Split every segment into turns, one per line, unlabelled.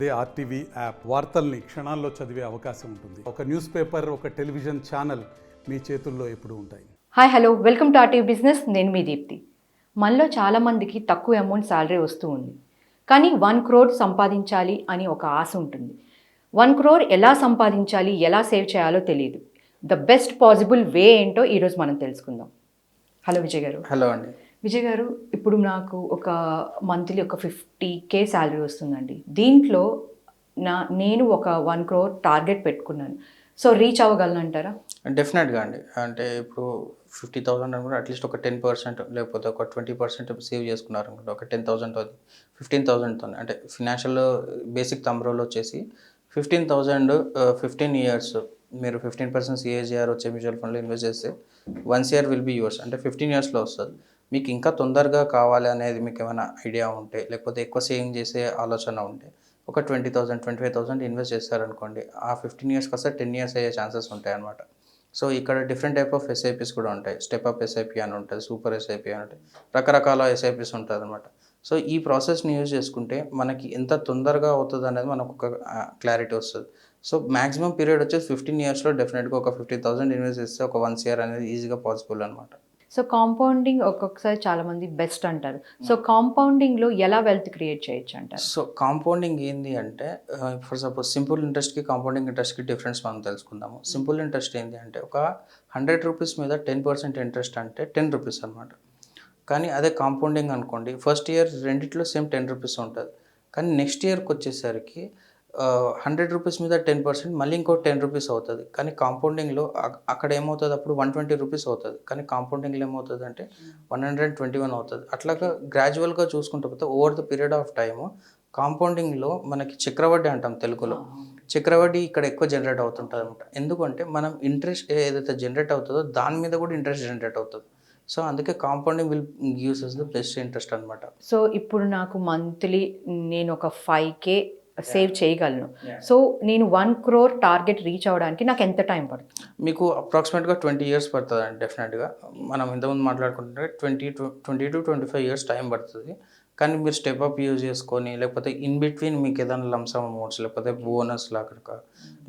అదే RTV app వార్తల్ని క్షణాల్లో చదివే అవకాశం ఉంటుంది. ఒక న్యూస్ పేపర్, ఒక టెలివిజన్ ఛానల్ మీ చేతుల్లో ఎప్పుడూ ఉంటాయి.
Hi hello welcome to RTV business. నేను మీ దీప్తి. మనలో చాలామందికి తక్కువ అమౌంట్ శాలరీ వస్తూ ఉంది, కానీ 1 crore సంపాదించాలి అని ఒక ఆశ ఉంటుంది. 1 crore ఎలా సంపాదించాలి, ఎలా సేవ్ చేయాలో తెలియదు. ద బెస్ట్ పాసిబుల్ వే ఏంటో ఈరోజు మనం తెలుసుకుందాం. హలో విజయ్ గారు.
హలో అండి.
విజయ్ గారు, ఇప్పుడు నాకు ఒక మంత్లీ ఒక 50K శాలరీ వస్తుందండి. దీంట్లో నేను ఒక 1 crore టార్గెట్ పెట్టుకున్నాను. సో రీచ్ అవ్వగలను అంటారా?
డెఫినెట్గా అండి. అంటే ఇప్పుడు 50,000 అనుకుంటే అట్లీస్ట్ ఒక 10% లేకపోతే ఒక 20% సేవ్ చేసుకున్నారు అనుకుంటే ఒక 10,000 15,000తో అంటే ఫినాన్షియల్ బేసిక్ థంబ్ రూల్ వచ్చేసి 15,000 15 years మీరు 15% సిఏజిఆర్ వచ్చే మ్యూచువల్ ఫండ్లో ఇన్వెస్ట్ చేస్తే 1 year విల్ బీ యువర్స్. అంటే 15 yearsలో వస్తుంది. మీకు ఇంకా తొందరగా కావాలి అనేది మీకు ఏమైనా ఐడియా ఉంటే, లేకపోతే ఎక్కువ సేవింగ్ చేసే ఆలోచన ఉంటే ఒక 20,000 25,000 ఇన్వెస్ట్ చేస్తారనుకోండి, ఆ 15 years కాస్త 10 years అయ్యే ఛాన్సెస్ ఉంటాయి అన్నమాట. సో ఇక్కడ డిఫరెంట్ టైప్ ఆఫ్ ఎస్ఐపిస్ కూడా ఉంటాయి. స్టెప్ అప్ ఎస్ఐపి అని ఉంటుంది, సూపర్ ఎస్ఐపి అని ఉంటాయి, రకరకాల ఎస్ఐపిస్ ఉంటుంది అనమాట. సో ఈ ప్రాసెస్ని యూజ్ చేసుకుంటే మనకి ఎంత తొందరగా అవుతుంది అనేది మనకు ఒక క్లారిటీ వస్తుంది. సో మ్యాక్సిమం పీరియడ్ వచ్చేసి 15 yearsలో డెఫినెట్గా ఒక 50,000 ఇన్వెస్ట్ చేస్తే ఒక 1 year అనేది ఈజీగా పాసిబుల్ అనమాట.
సో కాంపౌండింగ్ ఒక్కొక్కసారి చాలామంది బెస్ట్ అంటారు. సో కాంపౌండింగ్లో ఎలా వెల్త్ క్రియేట్ చేయొచ్చు అంటారు?
సో కాంపౌండింగ్ ఏంది అంటే, ఫర్ సపోజ్ సింపుల్ ఇంట్రెస్ట్కి కాంపౌండింగ్ ఇంట్రెస్ట్కి డిఫరెన్స్ మనం తెలుసుకుందాము. సింపుల్ ఇంట్రెస్ట్ ఏంటి అంటే ఒక 100 రూపీస్ మీద 10% ఇంట్రెస్ట్ అంటే 10 రూపీస్ అనమాట. కానీ అదే కాంపౌండింగ్ అనుకోండి, ఫస్ట్ ఇయర్ రెండిట్లో సేమ్ 10 రూపీస్ ఉంటుంది. కానీ నెక్స్ట్ ఇయర్కి వచ్చేసరికి 100 రూపీస్ మీద 10% మళ్ళీ ఇంకో 10 రూపీస్ అవుతుంది. కానీ కాంపౌండింగ్లో అక్కడ ఏమవుతుంది, అప్పుడు 120 రూపీస్ అవుతుంది. కానీ కాంపౌండింగ్లో ఏమవుతుంది అంటే 121 అవుతుంది. అట్లాగా గ్రాడ్యువల్గా చూసుకుంటూ పోతే over the period of time కాంపౌండింగ్లో మనకి చక్రవడ్డీ అంటాం తెలుగులో. చక్రవడ్డీ ఇక్కడ ఎక్కువ జనరేట్ అవుతుంటుంది అనమాట. ఎందుకంటే మనం ఇంట్రెస్ట్ ఏదైతే జనరేట్ అవుతుందో దాని మీద కూడా ఇంట్రెస్ట్ జనరేట్ అవుతుంది. సో అందుకే compounding will gives us the best interest అనమాట.
సో ఇప్పుడు నాకు మంత్లీ నేను ఒక 5K సేవ్ చేయగలను. సో నేను 1 crore టార్గెట్ రీచ్ అవ్వడానికి నాకు ఎంత టైం పడుతుంది?
మీకు అప్రాక్సిమేట్గా 20 years పడుతుంది అండి. డెఫినెట్గా మనం ఇంతకుముందు మాట్లాడుకుంటే 20 to 25 years టైం పడుతుంది. కానీ మీరు స్టెప్ అప్ యూజ్ చేసుకొని, లేకపోతే ఇన్ బిట్వీన్ మీకు ఏదైనా లంసమ్ అమౌంట్స్, లేకపోతే బోనస్ లాగా,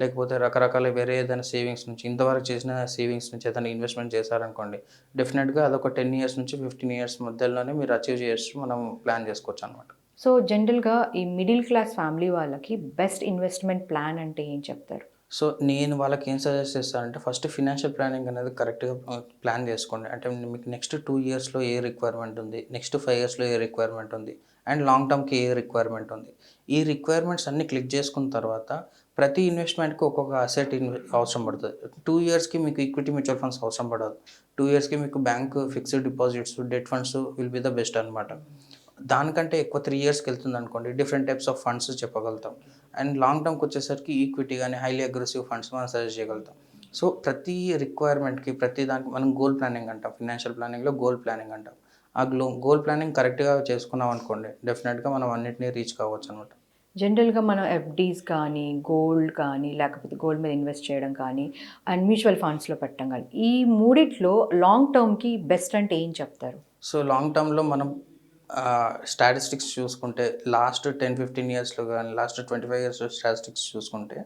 లేకపోతే రకరకాల వేరే ఏదైనా సేవింగ్స్ నుంచి ఇంతవరకు చేసిన సేవింగ్స్ నుంచి ఏదైనా ఇన్వెస్ట్మెంట్ చేశారనుకోండి, డెఫినెట్గా అదొక 10 years నుంచి 15 years మధ్యలోనే మీరు అచీవ్ చేయొచ్చు, మనం ప్లాన్ చేసుకోవచ్చు అనమాట.
సో జనరల్గా ఈ మిడిల్ క్లాస్ ఫ్యామిలీ వాళ్ళకి బెస్ట్ ఇన్వెస్ట్మెంట్ ప్లాన్ అంటే ఏం చెప్తారు?
సో నేను వాళ్ళకి ఏం సజెస్ట్ చేస్తానంటే, ఫస్ట్ ఫినాన్షియల్ ప్లానింగ్ అనేది కరెక్ట్గా ప్లాన్ చేసుకోండి. అంటే మీకు నెక్స్ట్ 2 yearsలో ఏ రిక్వైర్మెంట్ ఉంది, నెక్స్ట్ 5 yearsలో ఏ రిక్వైర్మెంట్ ఉంది, అండ్ లాంగ్ టర్మ్కి ఏ రిక్వైర్మెంట్ ఉంది. ఈ రిక్వైర్మెంట్స్ అన్నీ క్లిక్ చేసుకున్న తర్వాత ప్రతి ఇన్వెస్ట్మెంట్కి ఒక్కొక్క అసెట్ అవసరం పడుతుంది. 2 yearsకి మీకు ఈక్విటీ మ్యూచువల్ ఫండ్స్ అవసరం పడదు. 2 yearsకి మీకు bank fixed deposits, debt funds will be the best అనమాట. దానికంటే ఎక్కువ 3 yearsకి వెళ్తుంది అనుకోండి, డిఫరెంట్ టైప్స్ ఆఫ్ ఫండ్స్ చెప్పగలుగుతాం. అండ్ లాంగ్ టర్మ్కి వచ్చేసరికి ఈక్విటీ కానీ హైలీ అగ్రెసివ్ ఫండ్స్ మనం సజెస్ట్ చేయగలుగుతాం. సో ప్రతి రిక్వైర్మెంట్కి, ప్రతి దానికి మనం గోల్ ప్లానింగ్ అంటాం. ఫినాన్షియల్ ప్లానింగ్లో గోల్ ప్లానింగ్ అంటాం. ఆ గోల్ ప్లానింగ్ కరెక్ట్గా చేసుకున్నాం అనుకోండి, డెఫినెట్గా మనం అన్నింటినీ రీచ్ కావచ్చు అనమాట.
జనరల్గా మనం ఎఫ్డీస్ కానీ, గోల్డ్ కానీ, లేకపోతే గోల్డ్ మీద ఇన్వెస్ట్ చేయడం కానీ, అండ్ మ్యూచువల్ ఫండ్స్లో పెట్టడం కానీ, ఈ మూడిట్లో లాంగ్ టర్మ్కి బెస్ట్ అంటే ఏం చెప్తారు?
సో లాంగ్ టర్మ్లో మనం స్టాటిస్టిక్స్ చూసుకుంటే లాస్ట్ 10-15 yearsలో కానీ, లాస్ట్ 25 yearsలో స్టాటిస్టిక్స్ చూసుకుంటే,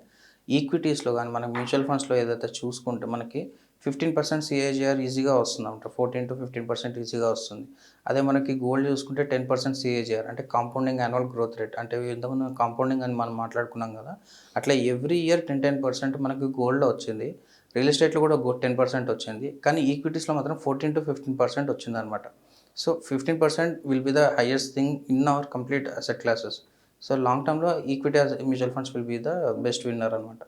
ఈక్విటీస్లో కానీ మనకి మ్యూచువల్ ఫండ్స్లో ఏదైతే చూసుకుంటే మనకి 15% సిఏజిఆర్ ఈజీగా వస్తుంది అనమాట. 14 to 15% ఈజీగా వస్తుంది. అదే మనకి గోల్డ్ చూసుకుంటే 10% సిఏజిఆర్ అంటే కాంపౌండింగ్ యాన్యువల్ గ్రోత్ రేట్. అంటే ఇంతకుముందు కాంపౌండింగ్ అని మనం మాట్లాడుకున్నాం కదా, అట్లా ఎవ్రీ ఇయర్ 10% మనకి గోల్డ్లో వచ్చింది. రియల్ ఎస్టేట్లో కూడా 10% వచ్చింది. కానీ ఈక్విటీస్లో మాత్రం 14 to 15% వచ్చింది అనమాట. So 15% will be the highest thing in our complete asset classes. So long టర్మ్లో equity mutual funds will be the best winner అనమాట.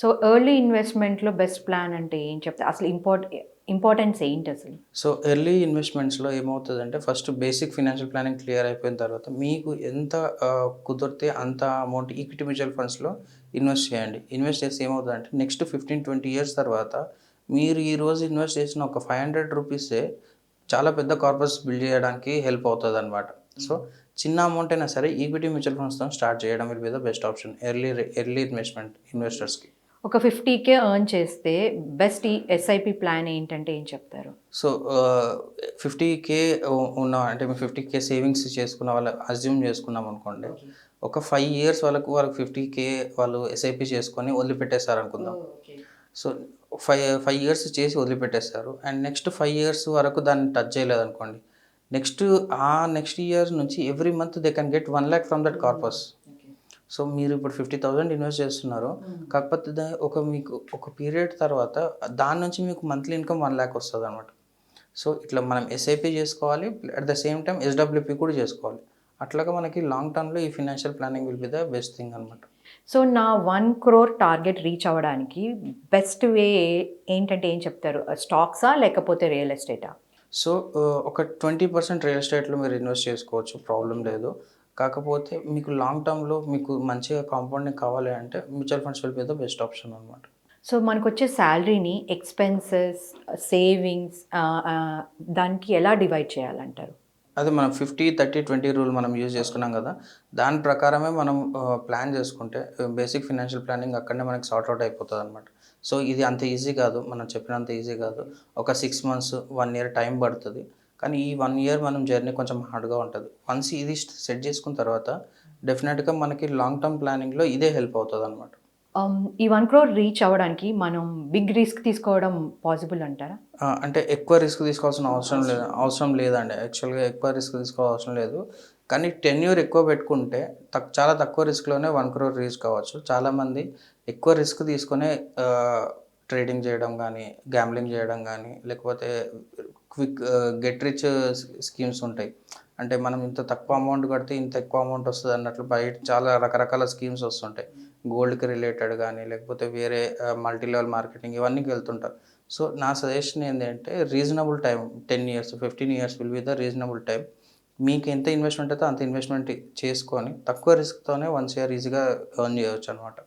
సో ఎర్లీ ఇన్వెస్ట్మెంట్లో బెస్ట్ ప్లాన్ అంటే ఏం చెప్తారు? అసలు ఇంపార్టెన్స్ ఏంటి అసలు?
సో ఎర్లీ ఇన్వెస్ట్మెంట్స్లో ఏమవుతుందంటే, first basic financial planning clear అయిపోయిన తర్వాత మీకు ఎంత కుదిరితే అంత అమౌంట్ ఈక్విటీ మ్యూచువల్ ఫండ్స్లో ఇన్వెస్ట్ చేయండి. ఇన్వెస్ట్ చేస్తే ఏమవుతుందంటే నెక్స్ట్ 15-20 years తర్వాత మీరు ఈరోజు ఇన్వెస్ట్ చేసిన ఒక 500 రూపీసే చాలా పెద్ద కార్పస్ బిల్డ్ చేయడానికి హెల్ప్ అవుతుంది అనమాట. సో చిన్న అమౌంట్ అయినా సరే ఈక్విటీ మ్యూచువల్ ఫండ్స్తో స్టార్ట్ చేయడం will be the best option early ఇన్వెస్టర్స్కి.
ఒక 50K ఎర్న్ చేస్తే బెస్ట్ ఎస్ఐపి ప్లాన్ ఏంటంటే ఏం చెప్తారు?
సో 50K ఉన్న అంటే మేము 50K సేవింగ్స్ చేసుకున్న వాళ్ళు అజ్యూమ్ చేసుకున్నాం అనుకోండి, ఒక 5 ఇయర్స్ వాళ్ళకు 50K వాళ్ళు ఎస్ఐపి చేసుకొని వదిలిపెట్టేస్తారు అనుకుందాం. సో 5 ఇయర్స్ చేసి వదిలిపెట్టేస్తారు అండ్ నెక్స్ట్ 5 ఇయర్స్ వరకు దాన్ని టచ్ చేయలేదనుకోండి. నెక్స్ట్ ఇయర్ నుంచి every month they can get 1 lakh from that corpus. So మీరు ఇప్పుడు 50,000 ఇన్వెస్ట్ చేస్తున్నారు, కాకపోతే మీకు ఒక పీరియడ్ తర్వాత దాని నుంచి మీకు మంత్లీ ఇన్కమ్ 1 lakh వస్తుంది అనమాట. సో ఇట్లా మనం ఎస్ఐపి చేసుకోవాలి, at the same time SWP కూడా చేసుకోవాలి. అట్లాగా మనకి లాంగ్ టర్మ్లో ఈ financial planning will be the best thing అనమాట.
సో నా 1 crore టార్గెట్ రీచ్ అవ్వడానికి బెస్ట్ వే ఏంటంటే ఏం చెప్తారు? స్టాక్సా లేకపోతే రియల్ ఎస్టేటా?
సో ఒక 20% రియల్ ఎస్టేట్లో మీరు ఇన్వెస్ట్ చేసుకోవచ్చు, ప్రాబ్లం లేదు. కాకపోతే మీకు లాంగ్ టర్మ్లో మీకు మంచిగా కాంపౌండింగ్ కావాలి అంటే mutual funds will be the best option అనమాట.
సో మనకు వచ్చే శాలరీని ఎక్స్పెన్సెస్, సేవింగ్స్ దానికి ఎలా డివైడ్ చేయాలంటారు?
అదే మనం 50-30-20 రూల్ మనం యూజ్ చేసుకున్నాం కదా, దాని ప్రకారమే మనం ప్లాన్ చేసుకుంటే బేసిక్ ఫినాన్షియల్ ప్లానింగ్ అక్కడనే మనకి సార్ట్అవుట్ అయిపోతుంది అనమాట. సో ఇది అంత ఈజీ కాదు, మనం చెప్పినంత ఈజీ కాదు. ఒక 6 months 1 year టైం పడుతుంది. కానీ ఈ 1 year మనం జర్నీ కొంచెం హార్డ్గా ఉంటుంది. వన్స్ ఇది సెట్ చేసుకున్న తర్వాత డెఫినెట్గా మనకి లాంగ్ టర్మ్ ప్లానింగ్లో ఇదే హెల్ప్ అవుతుంది అనమాట.
ఈ 1 crore రీచ్ అవ్వడానికి మనం బిగ్ రిస్క్ తీసుకోవడం పాసిబుల్ అంటారా?
అంటే ఎక్కువ రిస్క్ తీసుకోవాల్సిన అవసరం లేదండి. యాక్చువల్గా ఎక్కువ రిస్క్ తీసుకోవాల్సిన అవసరం లేదు. కానీ టెన్యూర్ ఎక్కువ పెట్టుకుంటే చాలా తక్కువ రిస్క్లోనే 1 crore రీచ్ కావచ్చు. చాలామంది ఎక్కువ రిస్క్ తీసుకునే ట్రేడింగ్ చేయడం కానీ, గ్యాంబ్లింగ్ చేయడం కానీ, లేకపోతే క్విక్ గెట్ రిచ్ స్కీమ్స్ ఉంటాయి. అంటే మనం ఇంత తక్కువ అమౌంట్ కడితే ఇంత ఎక్కువ అమౌంట్ వస్తుంది అన్నట్లు బయట చాలా రకరకాల స్కీమ్స్ వస్తుంటాయి. గోల్డ్కి రిలేటెడ్ కానీ, లేకపోతే వేరే మల్టీ లెవెల్ మార్కెటింగ్ ఇవన్నీకి వెళ్తుంటారు. సో నా సజెషన్ ఏంటంటే reasonable time 10 years 15 years will be the reasonable time. మీకు ఎంత ఇన్వెస్ట్మెంట్ అయితే అంత ఇన్వెస్ట్మెంట్ చేసుకొని తక్కువ రిస్క్తోనే 1 year ఈజీగా ఎర్న్ చేయవచ్చు అనమాట.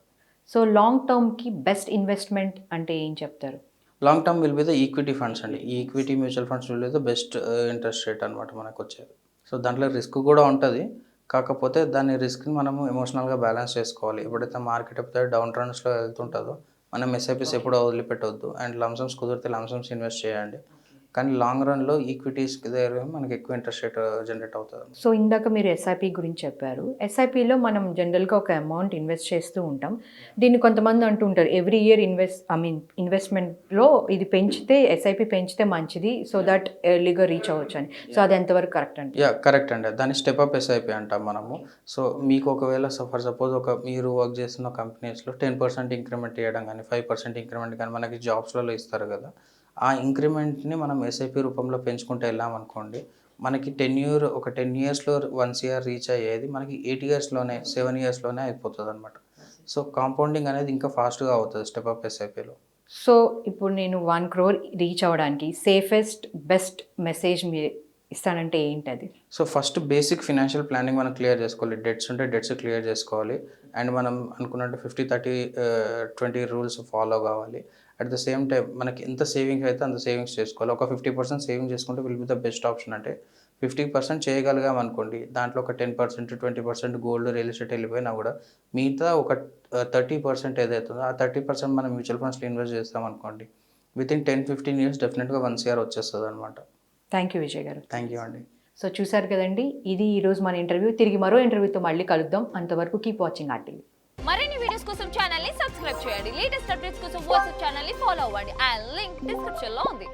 సో లాంగ్ టర్మ్కి బెస్ట్ ఇన్వెస్ట్మెంట్ అంటే ఏం చెప్తారు?
Long term will be the equity funds అండి. ఈ equity mutual funds will be the best interest rate అనమాట మనకు వచ్చేది. సో దాంట్లో రిస్క్ కూడా ఉంటుంది, కాకపోతే దాని రిస్క్ని మనము ఎమోషనల్గా బ్యాలెన్స్ చేసుకోవాలి. ఎప్పుడైతే మార్కెట్ ఎప్పుడైతే డౌన్ ట్రెండ్స్లో వెళ్తుంటుందో మనం ఎస్ఐపిస్ ఎప్పుడూ వదిలిపెట్టవద్దు అండ్ లంసమ్స్ కుదిరితే లంసమ్స్ ఇన్వెస్ట్ చేయండి. కానీ లాంగ్ రన్లో ఈక్విటీస్ దగ్గర మనకి ఎక్కువ ఇంట్రెస్ట్ రేట్ జనరేట్ అవుతుంది.
సో ఇందాక మీరు ఎస్ఐపి గురించి చెప్పారు. ఎస్ఐపిలో మనం జనరల్గా ఒక అమౌంట్ ఇన్వెస్ట్ చేస్తూ ఉంటాం. దీన్ని కొంతమంది అంటూ ఉంటారు ఎవ్రీ ఇయర్ ఇన్వెస్ట్మెంట్లో ఇది పెంచితే, ఎస్ఐపి పెంచితే మంచిది, సో దట్ ఎర్లీగా రీచ్ అవ్వచ్చు అని. సో అది ఎంతవరకు కరెక్ట్ అండి?
కరెక్ట్ అండి. దాన్ని స్టెప్ అప్ ఎస్ఐపి అంటాం మనము. సో మీకు ఒకవేళ ఫర్ సపోజ్ మీరు వర్క్ చేస్తున్న కంపెనీస్లో 10% ఇంక్రిమెంట్ చేయడం కానీ, 5% ఇంక్రిమెంట్ కానీ మనకి జాబ్స్లలో ఇస్తారు కదా, ఆ ఇంక్రిమెంట్ని మనం ఎస్ఐపి రూపంలో పెంచుకుంటూ వెళ్ళామనుకోండి, మనకి ఒక 10 yearsలో 1 year రీచ్ అయ్యేది మనకి 8 yearsలోనే 7 yearsలోనే అయిపోతుంది అనమాట. సో కాంపౌండింగ్ అనేది ఇంకా ఫాస్ట్గా అవుతుంది స్టెప్ అప్ ఎస్ఐపిలో.
సో ఇప్పుడు నేను 1 crore రీచ్ అవ్వడానికి సేఫెస్ట్ బెస్ట్ మెసేజ్ మీరు ఇస్తానంటే ఏంటది?
So first basic financial planning మనం క్లియర్ చేసుకోవాలి. డెట్స్ ఉంటే డెట్స్ క్లియర్ చేసుకోవాలి అండ్ మనం అనుకున్నట్టు 50-30-20 రూల్స్ ఫాలో కావాలి. అట్ ద సేమ్ టైం మనకి ఎంత సేవింగ్స్ అయితే అంత సేవింగ్స్ చేసుకోవాలి. ఒక 50% సేవింగ్ చేసుకుంటే will be the best option. అంటే 50% చేయగలిగాం అనుకోండి, దాంట్లో ఒక 10%-20% గోల్డ్, రియల్ ఎస్టేట్ వెళ్ళిపోయినా కూడా మిగతా ఒక 30% ఏదైతుందో ఆ 30% మనం మ్యూచువల్ ఫండ్స్లో ఇన్వెస్ట్ చేస్తాం అనుకోండి, వితిన్ 10-15 years డెఫినెట్గా 1 year వచ్చేస్తుంది అనమాట.
థ్యాంక్ యూ విజయ్ గారు.
థ్యాంక్ యూ అండి.
సో చూసారు కదండి, ఇది ఈరోజు మన ఇంటర్వ్యూ. తిరిగి మరో ఇంటర్వ్యూతో మళ్ళీ కలుద్దాం. అంతవరకు కీప్ వాచింగ్ RTV.
మరిన్ని వీడియోస్ కోసం ఛానల్ ని సబ్స్క్రైబ్ చేయండి. లేటెస్ట్ అప్డేట్స్ కోసం వాట్సాప్ ఛానల్ ని ఫాలో అవ్వండి. ఆ లింక్ డిస్క్రిప్షన్ లో ఉంది.